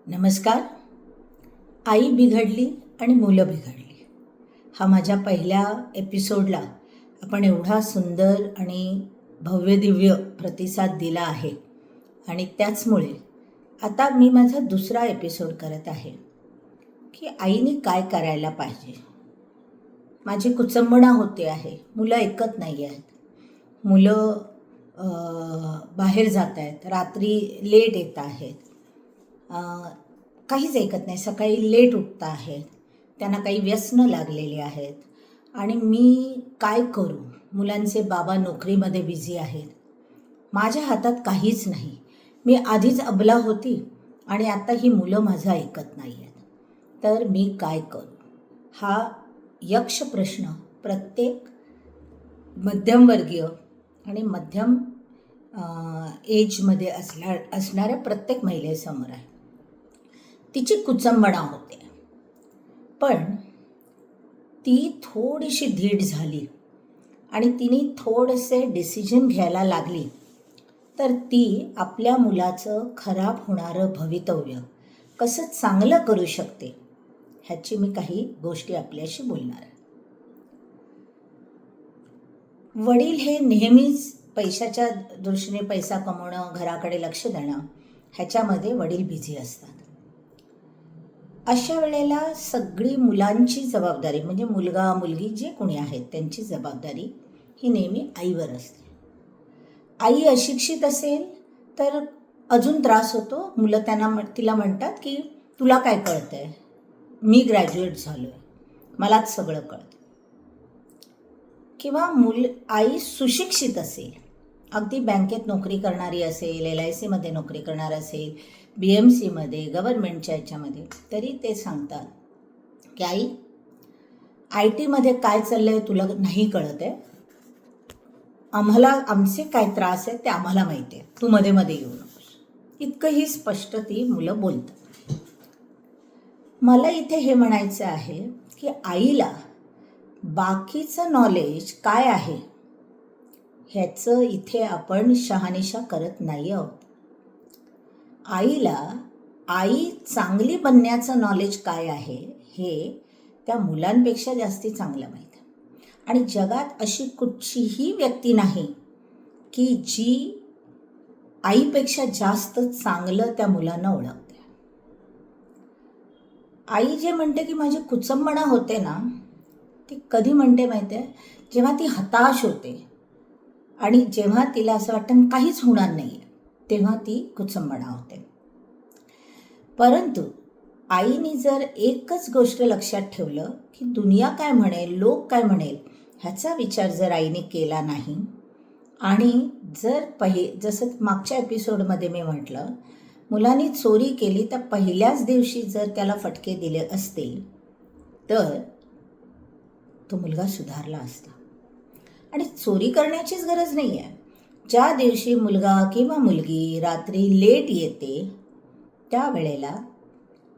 नमस्कार. आई बिघडली आणि मुलं बिघडली हा माझ्या पहिल्या एपिसोडला आपण एवढा सुंदर आणि भव्यदिव्य प्रतिसाद दिला आहे आणि त्याचमुळे आता मी माझा दुसरा एपिसोड करत आहे की आईने काय करायला पाहिजे. माझी कुचंबणा होते आहे, मुलं ऐकत नाही आहेत, मुलं बाहेर जात आहेत, रात्री लेट येत आहेत, काहीच ऐकत नाही, सकाळी लेट उठत आहेत, त्यांना काही व्यसनं लागलेली आहेत आणि मी काय करू. मुलांचे बाबा नोकरीमध्ये बिझी आहेत, माझ्या हातात काहीच नाही. मी आधीच अबला होती आणि आता ही मुलं माझं ऐकत नाही आहेत, तर मी काय करू. हा यक्ष प्रश्न प्रत्येक मध्यमवर्गीय आणि मध्यम एजमध्ये असणाऱ्या प्रत्येक महिलेसमोर आहे. तिची कुचंबणा होते, पण ती थोडीशी धीट झाली आणि तिने थोडेसे डिसिजन घ्यायला लागली तर ती आपल्या मुलाचं खराब होणारं भवितव्य कसं चांगलं करू शकते ह्याची मी काही गोष्टी आपल्याशी बोलणार आहे. वडील हे नेहमीच पैशाच्या दृष्टीने पैसा कमवणं, घराकडे लक्ष देणं ह्याच्यामध्ये वडील बिझी असतात. अशा वेळेला सगळी मुलांची जबाबदारी म्हणजे मुलगा मुलगी जे कोणी आहेत त्यांची जबाबदारी ही नेहमी आईवर असते. आई अशिक्षित असेल तर अजून त्रास होतो. मुलं तिला म्हणतात की तुला काय कळतं आहे, मी ग्रॅज्युएट झालो आहे, मलाच सगळं कळतं. किंवा आई सुशिक्षित असेल, अगदी बँकेत नोकरी करणारी असेल, LICमध्ये नोकरी करणार असेल, BMCमध्ये, गव्हर्नमेंटच्या याच्यामध्ये, तरी ते सांगतात की आई IT काय चाललं आहे तुला नाही कळत आहे, आमचे काय त्रास आहेत ते आम्हाला माहिती आहे, तू मध्ये मध्ये येऊ नकोस. इतकंही स्पष्ट ती मुलं बोलतात. मला इथे हे म्हणायचं आहे की आईला बाकीचं नॉलेज काय आहे ह्याचं इथे आपण शहानिशा करत नाही आहोत. आईला आई चांगली बनण्याचं नॉलेज काय आहे हे त्या मुलांपेक्षा जास्ती चांगलं माहीत आहे. आणि जगात अशी कुठचीही व्यक्ती नाही की जी आईपेक्षा जास्त चांगलं त्या मुलांना ओळखते. आई जे म्हणते की माझी कुचंबणा होते ना, ती कधी म्हणते माहिती आहे, जेव्हा ती हताश होते आणि जेव्हा तिला असं वाटतं काहीच होणार नाही तेव्हा ती कुचंबणा होते. परंतु आईने जर एकच गोष्ट लक्षात ठेवलं की दुनिया काय म्हणेल, लोक काय म्हणेल ह्याचा विचार जर आईने केला नाही आणि जर जसं मागच्या एपिसोडमध्ये मी म्हटलं, मुलांनी चोरी केली तर पहिल्याच दिवशी जर त्याला फटके दिले असते तर तो मुलगा सुधारला असता. आणि चोरी करण्याचीच गरज नाही आहे. ज्या दिवशी मुलगा किंवा मुलगी रात्री लेट येते त्या वेळेला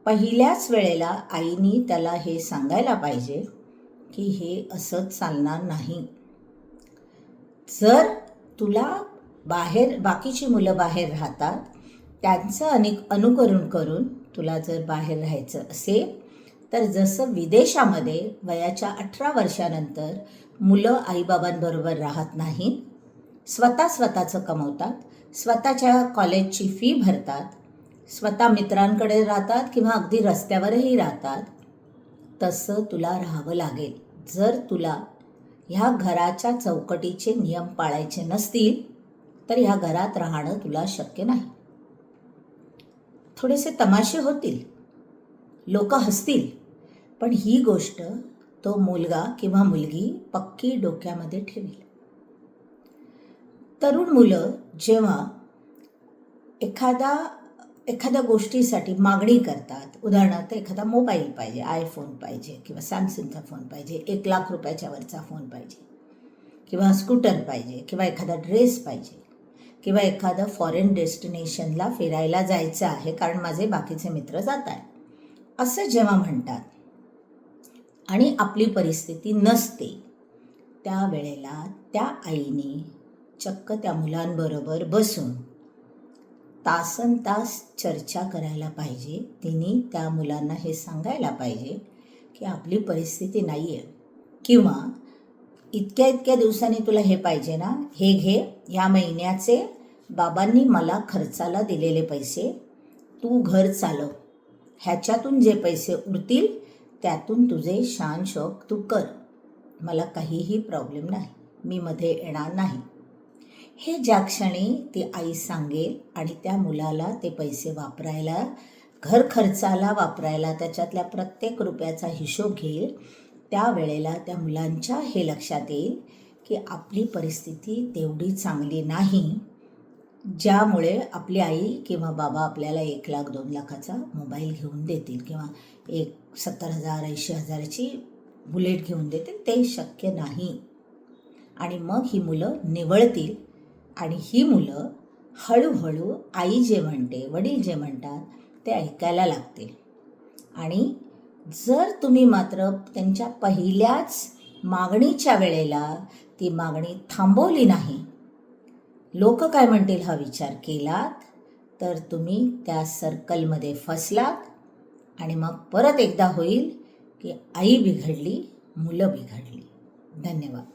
पहिल्याच वेळेला आईनी त्याला हे सांगायला पाहिजे की हे असं चालणार नाही. जर तुला बाकीची मुलं बाहेर राहतात त्यांचं अनुकरण करून तुला जर बाहेर राहायचं असेल तर जसं विदेशामध्ये वयाच्या 18 वर्षानंतर मुलं आईबाबांबरोबर राहत नाहीत, स्वतःचं कमवतात, स्वतःच्या कॉलेजची फी भरतात, स्वतः मित्रांकडे राहतात किंवा अगदी रस्त्यावरही राहतात, तसं तुला राहावं लागेल. जर तुला ह्या घराच्या चौकटीचे नियम पाळायचे नसतील तर ह्या घरात राहणं तुला शक्य नाही. थोडेसे तमाशे होतील, लोक हसतील, पण ही गोष्ट तो मुलगा किंवा मुलगी पक्की डोक्यामध्ये ठेवेल. तरुण मुलं जेव्हा एखाद्या गोष्टीसाठी मागणी करतात, उदाहरणार्थ एखादा मोबाईल पाहिजे, आयफोन पाहिजे किंवा सॅमसंगचा फोन पाहिजे, 1 लाख रुपयाच्या वरचा फोन पाहिजे किंवा स्कूटर पाहिजे किंवा एखादा ड्रेस पाहिजे किंवा एखादं फॉरेन डेस्टिनेशनला फिरायला जायचं आहे कारण माझे बाकीचे मित्र जात आहेत, असं जेव्हा म्हणतात आणि आपली परिस्थिती नसते त्यावेळेला त्या आईने चक्क त्या मुलांबरोबर बसून तासनतास चर्चा करायला पाहिजे. तिने त्या मुलांना हे सांगायला पाहिजे की आपली परिस्थिती नाही आहे, किंवा इतक्या इतक्या दिवसांनी तुला हे पाहिजे ना, हे घे, ह्या महिन्याचे बाबांनी मला खर्चाला दिलेले पैसे तू घर चालव, ह्याच्यातून जे पैसे उरतील त्यातून तुझे शान शौक तू कर, मला काहीही प्रॉब्लेम नाही, मी मध्ये येणार नाही. हे ज्या क्षणी ती आई सांगेल आणि त्या मुलाला ते पैसे वापरायला, घर खर्चाला वापरायला, त्याच्यातल्या प्रत्येक रुपयाचा हिशोब घेईल, त्यावेळेला त्या मुलांच्या हे लक्षात येईल की आपली परिस्थिती तेवढी चांगली नाही, ज्यामुळे आपली आई किंवा बाबा आपल्याला 1,00,000 2,00,000चा मोबाईल घेऊन देतील किंवा 70,000 80,000ची बुलेट घेऊन देतील. ते शक्य नाही. आणि मग ही मुलं निवळतील आणि ही मुलं हळूहळू आई जे म्हणते, वडील जे म्हणतात ते ऐकायला लागतील. आणि जर तुम्ही मात्र त्यांच्या पहिल्याच मागणीच्या वेळेला ती मागणी थांबवली नाही, लोक काय म्हणतील हा विचार केलात, तर तुम्ही त्या सर्कलमध्ये फसलात. आणि मग परत एकदा होईल की आई बिघडली, मुलं बिघडली. धन्यवाद.